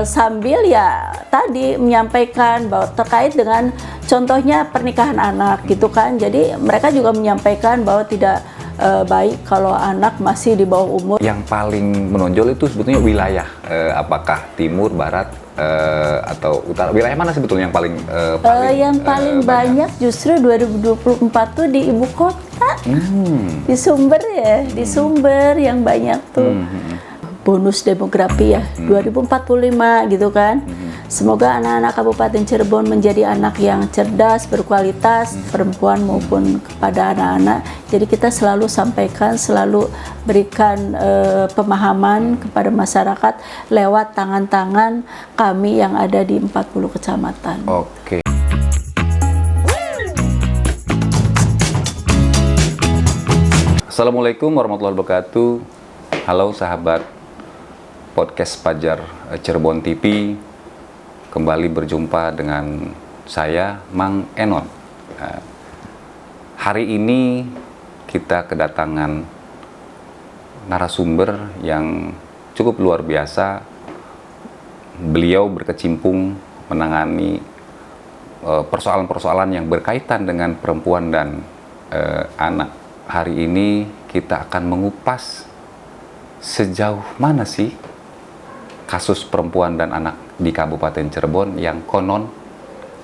sambil ya tadi menyampaikan bahwa terkait dengan contohnya pernikahan anak gitu kan. Jadi mereka juga menyampaikan bahwa tidak baik kalau anak masih di bawah umur. Yang paling menonjol itu sebetulnya wilayah, apakah timur, barat, atau utara? Wilayah mana sebetulnya yang paling yang paling banyak justru 2024 tuh di ibu kota, di Sumber ya, di Sumber yang banyak tuh. Bonus demografi ya, 2045 gitu kan. Semoga anak-anak Kabupaten Cirebon menjadi anak yang cerdas, berkualitas, perempuan maupun kepada anak-anak. Jadi kita selalu sampaikan, selalu berikan pemahaman kepada masyarakat lewat tangan-tangan kami yang ada di 40 kecamatan. Oke. Assalamualaikum warahmatullahi wabarakatuh. Halo sahabat podcast Fajar Cirebon TV. Kembali berjumpa dengan saya, Mang Enon. Hari ini kita kedatangan narasumber yang cukup luar biasa. Beliau berkecimpung menangani persoalan-persoalan yang berkaitan dengan perempuan dan anak. Hari ini kita akan mengupas sejauh mana sih kasus perempuan dan anak di Kabupaten Cirebon yang konon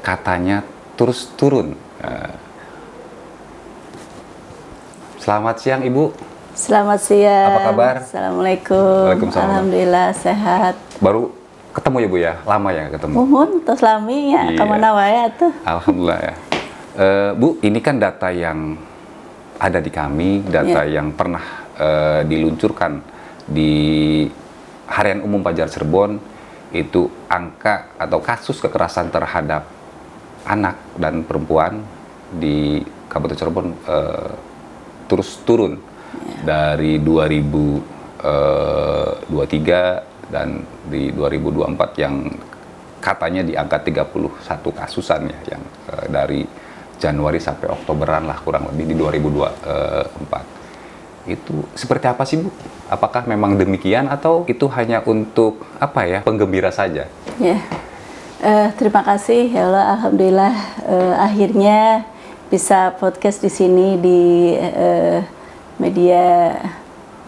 katanya terus turun. Selamat siang Ibu. Selamat siang. Apa kabar? Assalamualaikum. Waalaikumsalam. Alhamdulillah sehat. Baru ketemu ya Bu ya? Lama ya ketemu? Muhun terus lami ya, Iya. kemana wae tuh. Alhamdulillah ya. Bu, ini kan data yang ada di kami, data yang pernah diluncurkan di Harian Umum Fajar Cirebon. Itu angka atau kasus kekerasan terhadap anak dan perempuan di Kabupaten Cirebon terus turun dari 2023 dan di 2024 yang katanya di angka 31 kasusan ya, yang dari Januari sampai Oktoberan lah kurang lebih di 2024. Itu seperti apa sih Bu? Apakah memang demikian atau itu hanya untuk apa ya, penggembira saja? Ya, terima kasih ya Allah, alhamdulillah akhirnya bisa podcast di sini di media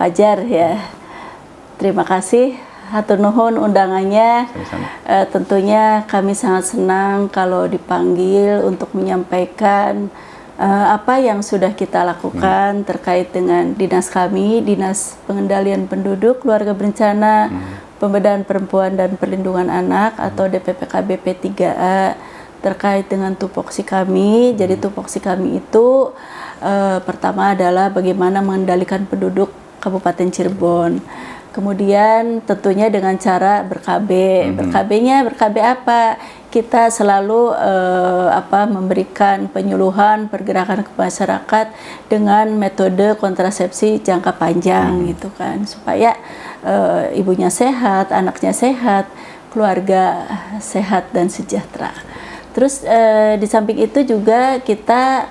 Fajar ya. Terima kasih, hatur nuhun undangannya. Tentunya kami sangat senang kalau dipanggil untuk menyampaikan apa yang sudah kita lakukan terkait dengan dinas kami, Dinas Pengendalian Penduduk, Keluarga Berencana, Pemberdayaan Perempuan dan Perlindungan Anak atau DPPKB P3A terkait dengan tupoksi kami. Jadi tupoksi kami itu pertama adalah bagaimana mengendalikan penduduk Kabupaten Cirebon. Kemudian tentunya dengan cara ber-KB. Ber-KB-nya ber-KB apa? Kita selalu memberikan penyuluhan pergerakan ke masyarakat dengan metode kontrasepsi jangka panjang gitu kan, supaya ibunya sehat, anaknya sehat, keluarga sehat dan sejahtera. Terus di samping itu juga kita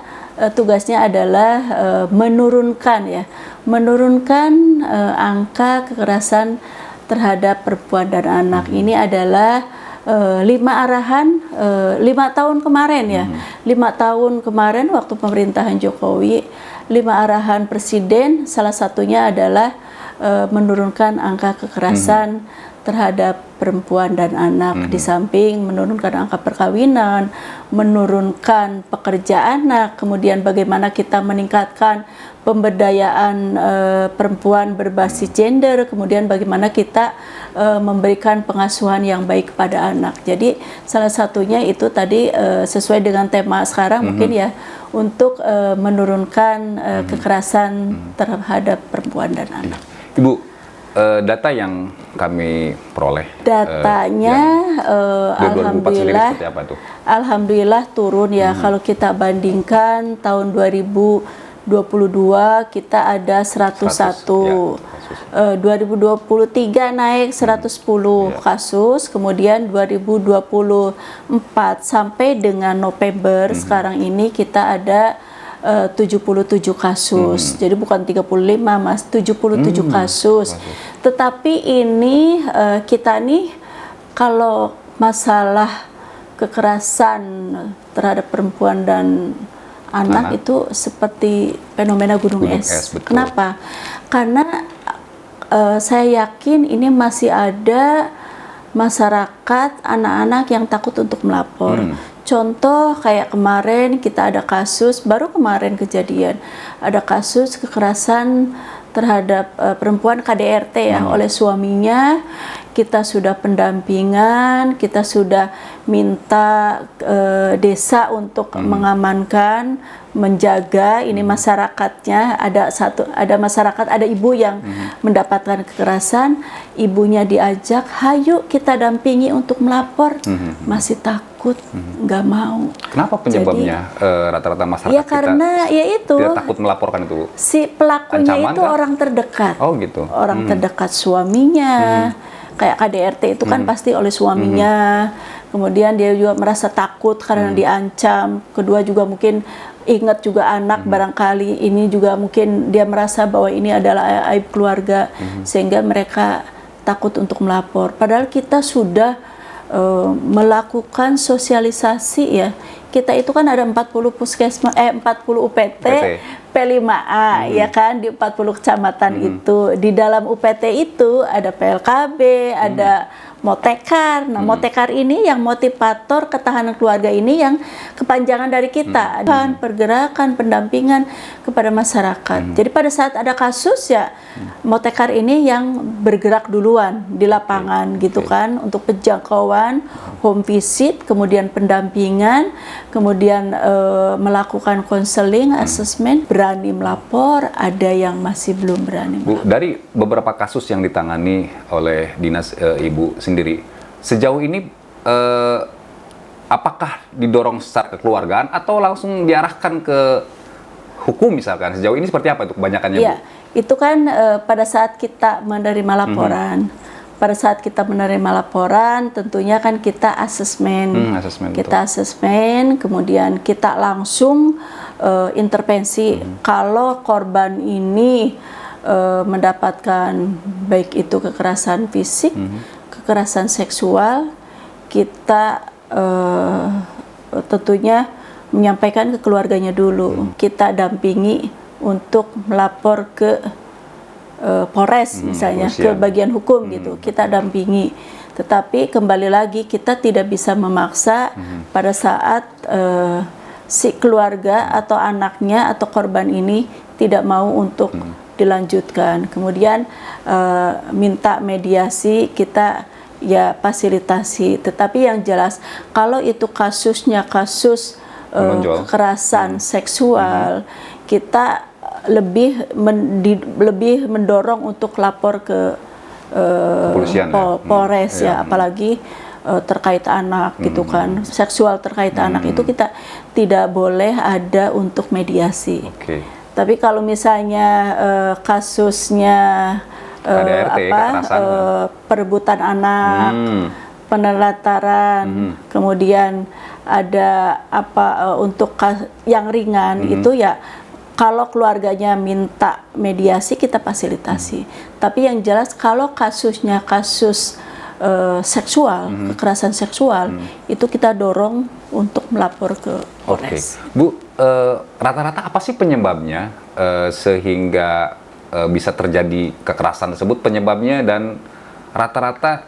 tugasnya adalah menurunkan angka kekerasan terhadap perempuan dan anak. Ini adalah 5 arahan 5 tahun kemarin ya. 5 tahun kemarin waktu pemerintahan Jokowi, 5 arahan presiden, salah satunya adalah menurunkan angka kekerasan terhadap perempuan dan anak. Di samping menurunkan angka perkawinan, menurunkan pekerja anak, kemudian bagaimana kita meningkatkan pemberdayaan perempuan berbasis gender, kemudian bagaimana kita memberikan pengasuhan yang baik kepada anak. Jadi salah satunya itu tadi sesuai dengan tema sekarang mungkin ya, untuk menurunkan kekerasan terhadap perempuan dan anak. Ibu, data yang kami peroleh, datanya alhamdulillah seperti apa tuh? Alhamdulillah turun ya. Kalau kita bandingkan tahun 2022 kita ada 101, 2023 naik 110 kasus, kemudian 2024 sampai dengan November sekarang ini kita ada 77 kasus. Jadi bukan 35 Mas, 77 kasus. Tetapi ini kita nih Kalau masalah kekerasan terhadap perempuan dan anak itu seperti fenomena gunung es. Betul. Kenapa? Karena saya yakin ini masih ada masyarakat, anak-anak yang takut untuk melapor. Contoh kayak kemarin kita ada kasus, baru kemarin kejadian, ada kasus kekerasan terhadap perempuan KDRT ya oleh suaminya. Kita sudah pendampingan, kita sudah minta desa untuk mengamankan, menjaga ini masyarakatnya. Ada masyarakat, ada ibu yang mendapatkan kekerasan, ibunya diajak, hayu kita dampingi untuk melapor, masih takut, nggak mau. Kenapa penyebabnya rata-rata masyarakat Ya karena kita ya itu tidak takut melaporkan itu? si pelakunya Ancaman itu kah? orang terdekat. Oh gitu. Orang terdekat suaminya. Kayak KDRT itu kan pasti oleh suaminya. Kemudian dia juga merasa takut karena diancam. Kedua juga mungkin ingat juga anak barangkali, ini juga mungkin dia merasa bahwa ini adalah aib keluarga, sehingga mereka takut untuk melapor. Padahal kita sudah melakukan sosialisasi ya. Kita itu kan ada 40 puskesmas, 40 UPT, P5A ya kan, di 40 kecamatan itu. Di dalam UPT itu ada PLKB, ada Motekar. Nah, Motekar ini yang motivator ketahanan keluarga ini yang kepanjangan dari kita. Kan pergerakan, pendampingan kepada masyarakat. Jadi pada saat ada kasus ya Motekar ini yang bergerak duluan di lapangan gitu kan, untuk penjangkauan, home visit, kemudian pendampingan, kemudian melakukan konseling, asesmen, berani melapor, ada yang masih belum berani melapor. Bu, dari beberapa kasus yang ditangani oleh dinas Ibu sendiri, sejauh ini apakah didorong secara kekeluargaan atau langsung diarahkan ke hukum misalkan? Sejauh ini seperti apa itu kebanyakannya, Bu? Iya, itu kan pada saat kita menerima laporan. Pada saat kita menerima laporan, tentunya kan kita asesmen. Kita asesmen, kemudian kita langsung intervensi. Kalau korban ini mendapatkan baik itu kekerasan fisik, kekerasan seksual, kita tentunya menyampaikan ke keluarganya dulu. Kita dampingi untuk melapor ke Polres misalnya, ke bagian hukum gitu. Kita dampingi. Tetapi kembali lagi kita tidak bisa memaksa pada saat si keluarga atau anaknya atau korban ini tidak mau untuk dilanjutkan. Kemudian minta mediasi, kita ya fasilitasi. Tetapi yang jelas kalau itu kasusnya kasus kekerasan seksual, kita lebih mendorong untuk lapor ke Polres ya, apalagi terkait anak gitu kan, seksual terkait anak itu kita tidak boleh ada untuk mediasi. Tapi kalau misalnya kasusnya perebutan anak, penelantaran, kemudian ada untuk yang ringan itu ya. Kalau keluarganya minta mediasi, kita fasilitasi. Tapi yang jelas kalau kasusnya kasus seksual, kekerasan seksual, itu kita dorong untuk melapor ke Polres. Bu, rata-rata apa sih penyebabnya sehingga bisa terjadi kekerasan tersebut? Penyebabnya dan rata-rata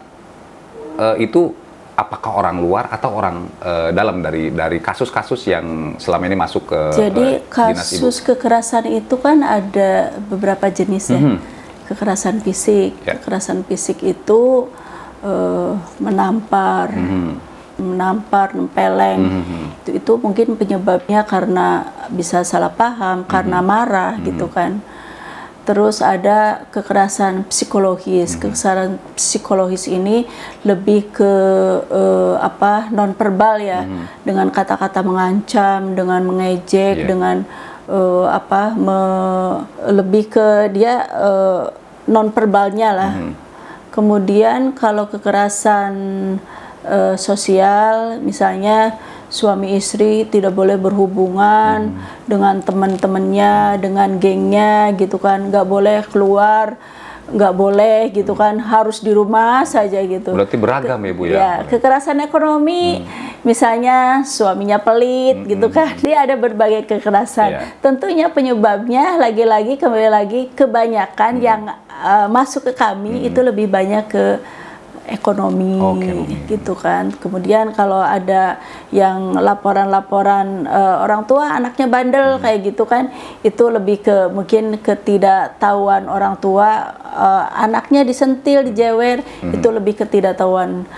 itu apakah orang luar atau orang dalam dari kasus-kasus yang selama ini masuk ke Jadi dinas Ibu? kasus kekerasan itu kan ada beberapa jenis ya. Kekerasan fisik. Kekerasan fisik itu menampar, nempeleng. Itu mungkin penyebabnya karena bisa salah paham, karena marah gitu kan. Terus ada kekerasan psikologis. Kekerasan psikologis ini lebih ke non verbal ya, dengan kata-kata mengancam, dengan mengejek, dengan lebih ke dia non verbalnya lah. Kemudian kalau kekerasan sosial, misalnya suami istri tidak boleh berhubungan dengan teman-temannya, dengan gengnya gitu kan, nggak boleh keluar nggak boleh gitu kan, harus di rumah saja gitu. Berarti beragam ya Bu ya? Ya, kekerasan ekonomi, misalnya suaminya pelit gitu kan, dia ada berbagai kekerasan. Iya. Tentunya penyebabnya lagi-lagi kembali lagi kebanyakan yang masuk ke kami itu lebih banyak ke ekonomi, gitu kan. Kemudian kalau ada yang laporan-laporan orang tua anaknya bandel kayak gitu kan, itu lebih ke mungkin ketidaktahuan orang tua, anaknya disentil, dijewer, itu lebih ketidaktahuan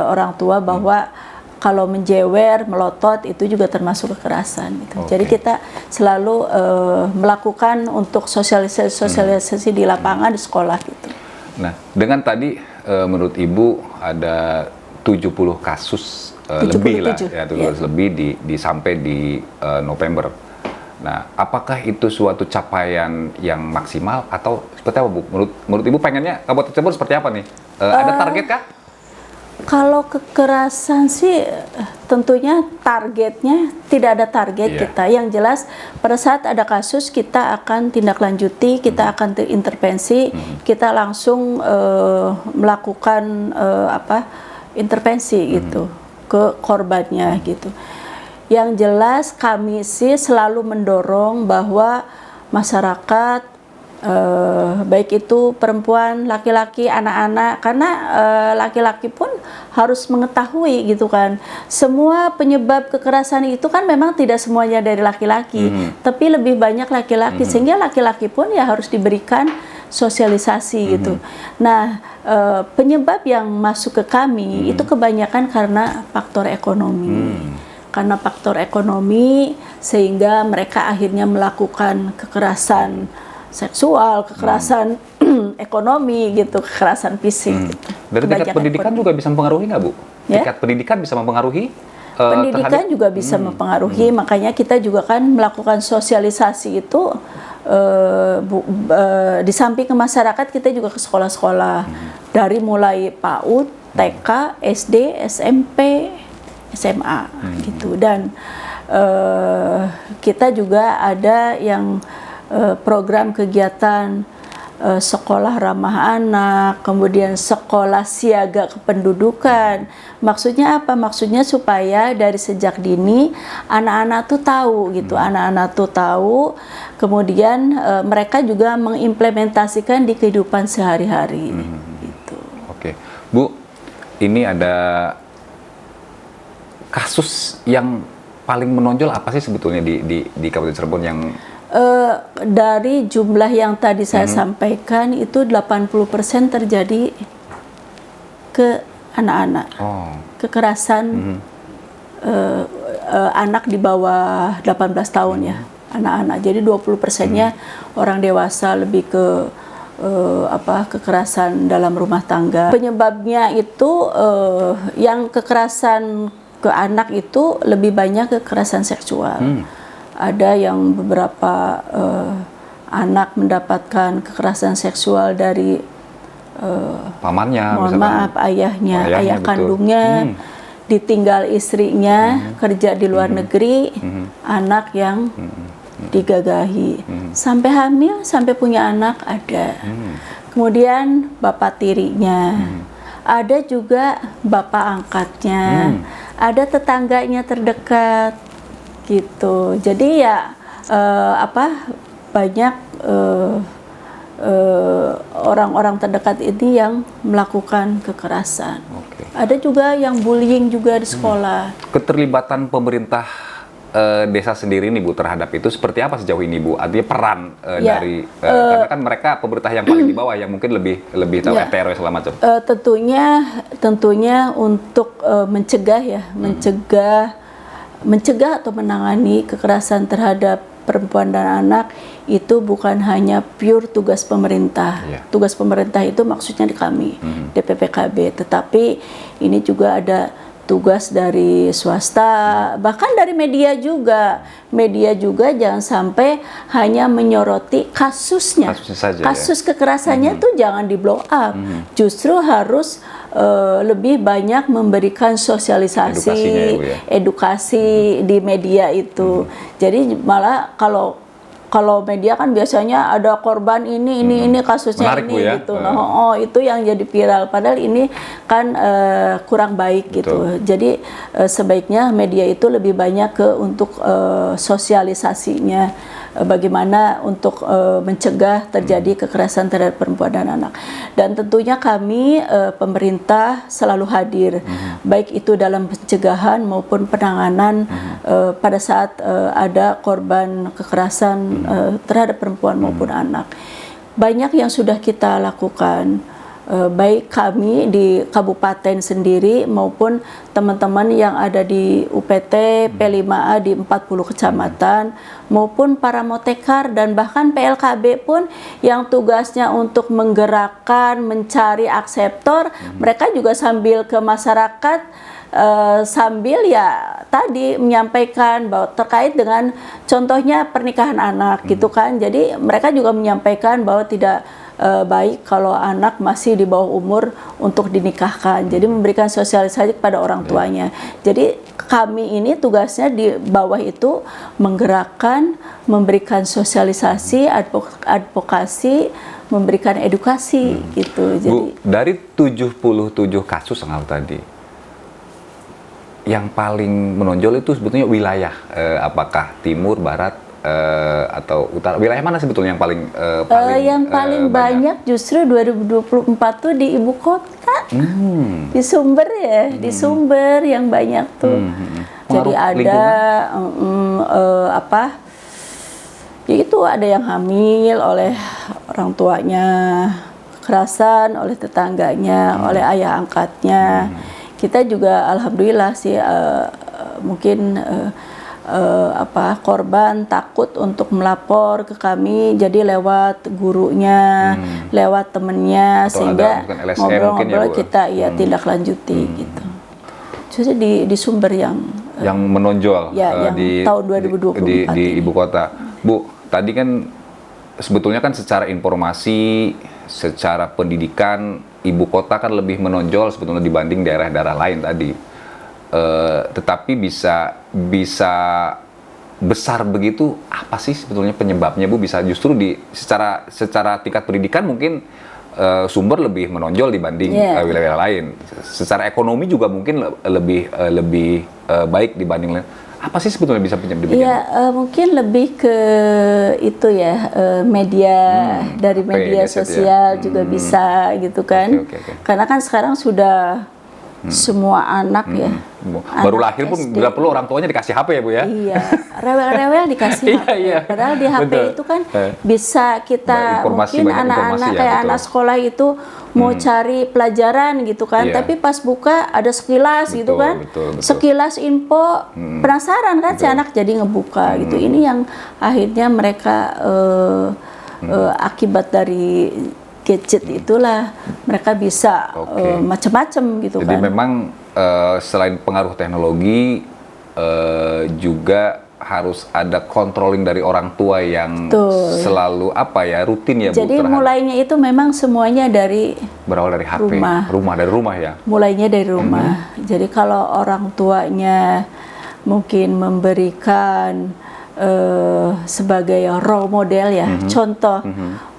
orang tua bahwa kalau menjewer, melotot itu juga termasuk kekerasan gitu. Jadi kita selalu melakukan untuk sosialisasi di lapangan, di sekolah gitu. Nah, dengan tadi menurut Ibu ada 70 kasus lebih lah, ya 70 lebih sampai di November. Nah, apakah itu suatu capaian yang maksimal atau seperti apa Bu? Menurut Ibu pengennya Kabupaten Cirebon seperti apa nih? Ada target kah? Kalau kekerasan sih tentunya targetnya tidak ada target kita. Yang jelas pada saat ada kasus kita akan tindak lanjuti, kita akan intervensi, kita langsung melakukan intervensi gitu ke korbannya gitu. Yang jelas kami sih selalu mendorong bahwa masyarakat baik itu perempuan, laki-laki, anak-anak, karena laki-laki pun harus mengetahui gitu kan, semua penyebab kekerasan itu kan memang tidak semuanya dari laki-laki, tapi lebih banyak laki-laki, sehingga laki-laki pun ya harus diberikan sosialisasi gitu. Nah, penyebab yang masuk ke kami itu kebanyakan karena faktor ekonomi. Karena faktor ekonomi sehingga mereka akhirnya melakukan kekerasan seksual, kekerasan ekonomi gitu, kekerasan fisik. Gitu. Dari tingkat pendidikan juga bisa mempengaruhi nggak Bu? Tingkat pendidikan bisa mempengaruhi? Pendidikan juga bisa mempengaruhi, makanya kita juga kan melakukan sosialisasi itu di samping ke masyarakat, kita juga ke sekolah-sekolah dari mulai PAUD, TK, SD, SMP, SMA gitu. Dan kita juga ada yang program kegiatan sekolah ramah anak, kemudian sekolah siaga kependudukan. Maksudnya apa? Maksudnya supaya dari sejak dini anak-anak tuh tahu gitu, anak-anak tuh tahu, kemudian mereka juga mengimplementasikan di kehidupan sehari-hari. Gitu. Oke, Bu, ini ada kasus yang paling menonjol apa sih sebetulnya di Kabupaten Cirebon yang dari jumlah yang tadi saya sampaikan itu 80% terjadi ke anak-anak. Kekerasan anak di bawah 18 tahun ya, anak-anak. Jadi 20%-nya orang dewasa, lebih ke kekerasan dalam rumah tangga. Penyebabnya itu yang kekerasan ke anak itu lebih banyak kekerasan seksual. Ada yang beberapa anak mendapatkan kekerasan seksual dari pamannya, mohon maaf, ayahnya, ayah kandungnya, ditinggal istrinya, kerja di luar negeri, anak yang digagahi, sampai hamil, sampai punya anak ada. Kemudian bapak tirinya, ada juga bapak angkatnya, ada tetangganya terdekat. Gitu. Jadi ya banyak orang-orang terdekat ini yang melakukan kekerasan. Ada juga yang bullying juga di sekolah. Keterlibatan pemerintah desa sendiri nih Bu terhadap itu seperti apa sejauh ini Bu? Artinya peran dari karena kan mereka pemerintah yang paling di bawah yang mungkin lebih tahu RT segala macam. Tentunya untuk mencegah atau menangani kekerasan terhadap perempuan dan anak itu bukan hanya pure tugas pemerintah. Tugas pemerintah itu maksudnya di kami, DPPKB, tetapi ini juga ada tugas dari swasta, bahkan dari media juga. Media juga jangan sampai hanya menyoroti kasusnya. Kasus kekerasannya itu jangan di blow up. Justru harus lebih banyak memberikan sosialisasi, edukasi di media itu. Jadi malah kalau kalau media kan biasanya ada korban ini kasusnya menarik, ini Bu, ya? gitu. Nah, itu yang jadi viral. Padahal ini kan kurang baik gitu. Jadi sebaiknya media itu lebih banyak untuk sosialisasinya, bagaimana untuk mencegah terjadi kekerasan terhadap perempuan dan anak. Dan tentunya kami pemerintah selalu hadir, baik itu dalam pencegahan maupun penanganan pada saat ada korban kekerasan terhadap perempuan maupun anak. Banyak yang sudah kita lakukan, baik kami di kabupaten sendiri maupun teman-teman yang ada di UPT P5A di 40 kecamatan, maupun para motekar dan bahkan PLKB pun yang tugasnya untuk menggerakkan, mencari akseptor, mereka juga sambil ke masyarakat, sambil ya tadi menyampaikan bahwa terkait dengan contohnya pernikahan anak gitu kan. Jadi mereka juga menyampaikan bahwa tidak baik kalau anak masih di bawah umur untuk dinikahkan. Jadi memberikan sosialisasi kepada orang tuanya. Jadi kami ini tugasnya di bawah itu menggerakkan, memberikan sosialisasi, advokasi, memberikan edukasi gitu. Jadi Bu, dari 77 kasus tadi, yang paling menonjol itu sebetulnya wilayah, apakah timur, barat, atau utara? Wilayah mana sebetulnya yang paling yang paling banyak justru 2024 tuh di ibu kota, di Sumber ya, di Sumber yang banyak tuh. Jadi ada ya itu ada yang hamil oleh orang tuanya, kekerasan oleh tetangganya, oleh ayah angkatnya. Kita juga alhamdulillah sih mungkin korban takut untuk melapor ke kami, jadi lewat gurunya, lewat temennya, atau sehingga ngobrol-ngobrol ya, kita tindak lanjuti gitu. Jadi di Sumber yang menonjol yang di tahun 2024 di ibu kota. Bu, tadi kan sebetulnya kan secara informasi, secara pendidikan, ibu kota kan lebih menonjol sebetulnya dibanding daerah-daerah lain tadi. Tetapi bisa besar begitu, apa sih sebetulnya penyebabnya, Bu? Bisa justru secara tingkat pendidikan mungkin Sumber lebih menonjol dibanding wilayah lain. Secara ekonomi juga mungkin lebih baik dibanding lain. Apa sih sebetulnya bisa penyebabnya? Iya, mungkin lebih ke itu ya, media, dari media sosial juga bisa gitu kan. Okay. Karena kan sekarang sudah semua anak ya. Baru anak lahir pun SD. bila perlu orang tuanya dikasih HP ya, Bu ya? Iya, rewel-rewel dikasih HP. Iya. Padahal di HP Betul. itu kan bisa kita, Informasi, mungkin banyak anak-anak informasi ya, kayak betul. anak sekolah itu mau cari pelajaran gitu kan, Iya. tapi pas buka ada sekilas gitu Betul, kan, betul. sekilas info, penasaran kan si anak jadi ngebuka gitu. Ini yang akhirnya mereka akibat dari gadget itulah mereka bisa macam-macam gitu. Jadi kan. memang selain pengaruh teknologi, juga harus ada controlling dari orang tua yang selalu rutin ya, Bu. Jadi mulainya itu memang semuanya berawal dari HP, dari rumah ya. Mulainya dari rumah. Jadi kalau orang tuanya mungkin memberikan sebagai role model ya, contoh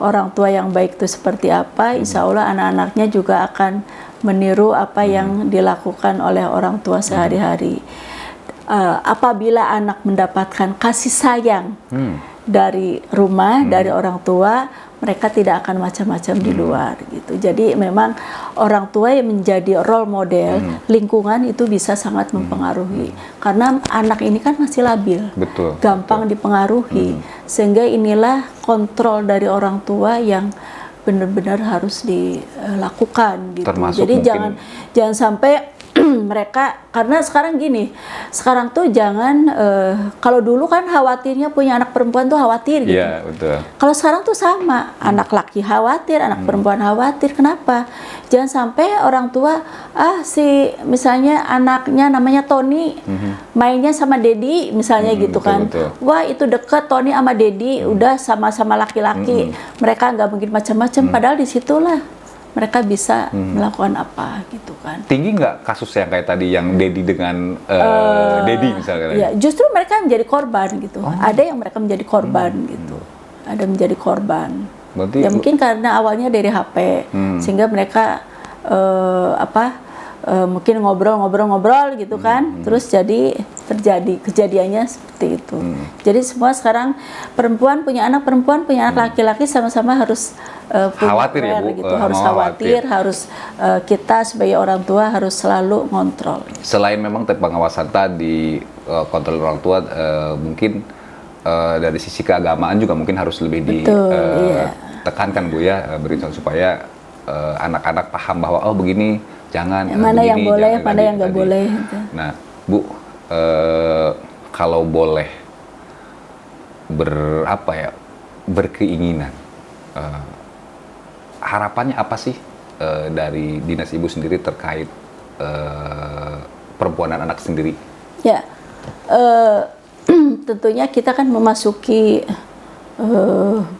orang tua yang baik itu seperti apa, insya Allah anak-anaknya juga akan meniru apa yang dilakukan oleh orang tua sehari-hari. Apabila anak mendapatkan kasih sayang dari rumah, dari orang tua, mereka tidak akan macam-macam di luar gitu. Jadi memang orang tua yang menjadi role model, lingkungan itu bisa sangat mempengaruhi. Karena anak ini kan masih labil, gampang dipengaruhi. Sehingga inilah kontrol dari orang tua yang benar-benar harus dilakukan gitu. Jadi jangan sampai mereka, karena sekarang gini, sekarang tuh jangan kalau dulu kan khawatirnya punya anak perempuan tuh khawatir gitu. Iya, betul. Kalau sekarang tuh sama, anak laki khawatir, anak perempuan khawatir. Kenapa? Jangan sampai orang tua misalnya anaknya namanya Tony, mainnya sama Dedi misalnya gitu kan. Wah, itu deket Tony sama Dedi, udah sama-sama laki-laki. Mereka nggak mungkin macam-macam, padahal disitulah mereka bisa melakukan apa gitu kan. Tinggi nggak kasus yang kayak tadi yang Dedi dengan Dedi misalnya? Ya, justru mereka menjadi korban gitu. Ada yang mereka menjadi korban gitu. ada menjadi korban. Berarti Ya mungkin karena awalnya dari HP, sehingga mereka mungkin ngobrol gitu kan, terus jadi terjadi kejadiannya seperti itu. Jadi semua sekarang perempuan punya anak laki-laki sama-sama harus khawatir ya, Bu, gitu, harus khawatir, harus kita sebagai orang tua harus selalu ngontrol. Selain memang pengawasan tadi, kontrol orang tua, mungkin dari sisi keagamaan juga mungkin harus lebih ditekankan, Bu ya, berikan supaya anak-anak paham bahwa oh begini, jangan mana begini, yang boleh, jangan mana yang nggak tadi. boleh. Nah, Bu, kalau boleh berkeinginan, harapannya apa sih dari dinas Ibu sendiri terkait perempuan dan anak sendiri? Ya, tentunya kita kan memasuki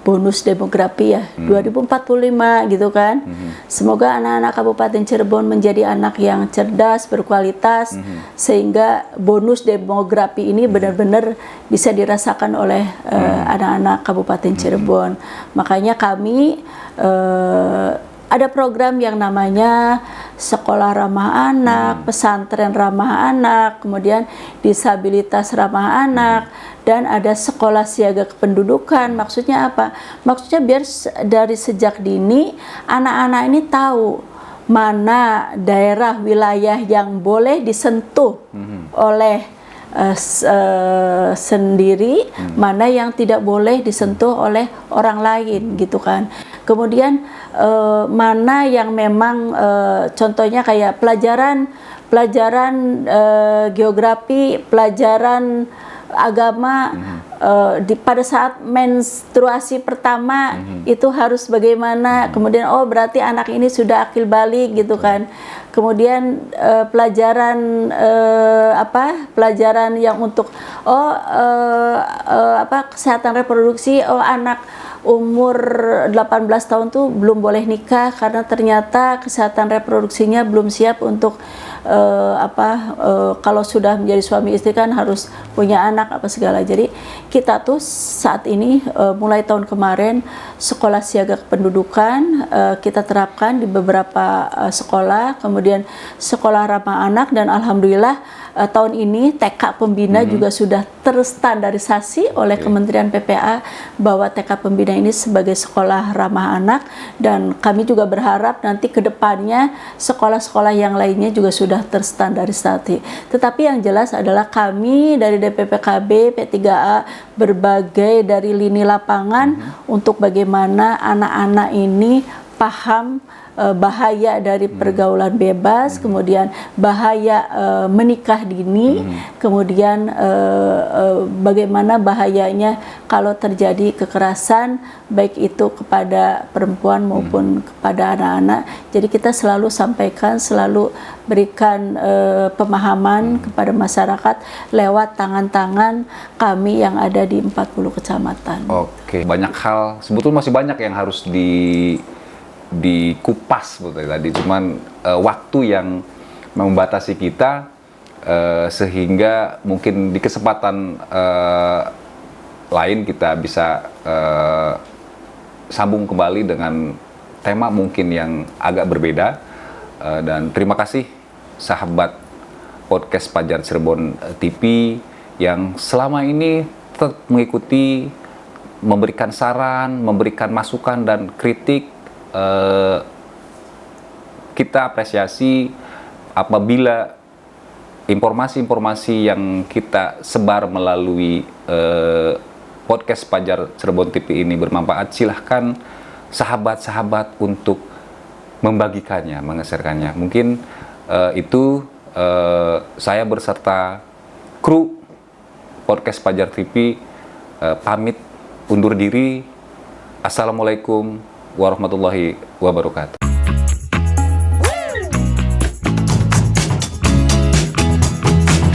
bonus demografi ya, 2045 gitu kan. Semoga anak-anak Kabupaten Cirebon menjadi anak yang cerdas, berkualitas, sehingga bonus demografi ini benar-benar bisa dirasakan oleh anak-anak Kabupaten Cirebon. Makanya kami ada program yang namanya sekolah ramah anak, pesantren ramah anak, kemudian disabilitas ramah anak, dan ada sekolah siaga kependudukan. Maksudnya apa? Maksudnya biar dari sejak dini anak-anak ini tahu mana daerah wilayah yang boleh disentuh oleh sendiri, mana yang tidak boleh disentuh oleh orang lain gitu kan. Kemudian mana yang memang contohnya kayak pelajaran geografi, pelajaran agama, pada saat menstruasi pertama itu harus bagaimana, kemudian oh berarti anak ini sudah akil balik gitu kan. Kemudian pelajaran yang untuk kesehatan reproduksi, anak umur 18 tahun tuh belum boleh nikah karena ternyata kesehatan reproduksinya belum siap untuk kalau sudah menjadi suami istri kan harus punya anak apa segala. Jadi kita tuh saat ini mulai tahun kemarin sekolah siaga kependudukan kita terapkan di beberapa sekolah, kemudian sekolah ramah anak, dan alhamdulillah tahun ini TK Pembina juga sudah terstandarisasi oleh Kementerian PPA bahwa TK Pembina ini sebagai sekolah ramah anak, dan kami juga berharap nanti ke depannya sekolah-sekolah yang lainnya juga sudah terstandarisasi. Tetapi yang jelas adalah kami dari DPPKB P3A berbagai dari lini lapangan untuk bagaimana anak-anak ini paham bahaya dari pergaulan bebas, kemudian bahaya menikah dini, kemudian bagaimana bahayanya kalau terjadi kekerasan baik itu kepada perempuan maupun kepada anak-anak. Jadi kita selalu sampaikan, selalu berikan pemahaman kepada masyarakat lewat tangan-tangan kami yang ada di 40 kecamatan. Oke, banyak hal, sebetulnya masih banyak yang harus dikupas tadi, cuman waktu yang membatasi kita, sehingga mungkin di kesempatan lain kita bisa sambung kembali dengan tema mungkin yang agak berbeda. Dan terima kasih sahabat podcast Fajar Cirebon TV yang selama ini tetap mengikuti, memberikan saran, memberikan masukan dan kritik. Kita apresiasi apabila informasi-informasi yang kita sebar melalui podcast Fajar Cirebon TV ini bermanfaat. Silahkan sahabat-sahabat untuk membagikannya, mengeserkannya. Mungkin itu saya berserta kru podcast Fajar TV pamit undur diri. Assalamualaikum warahmatullahi wabarakatuh.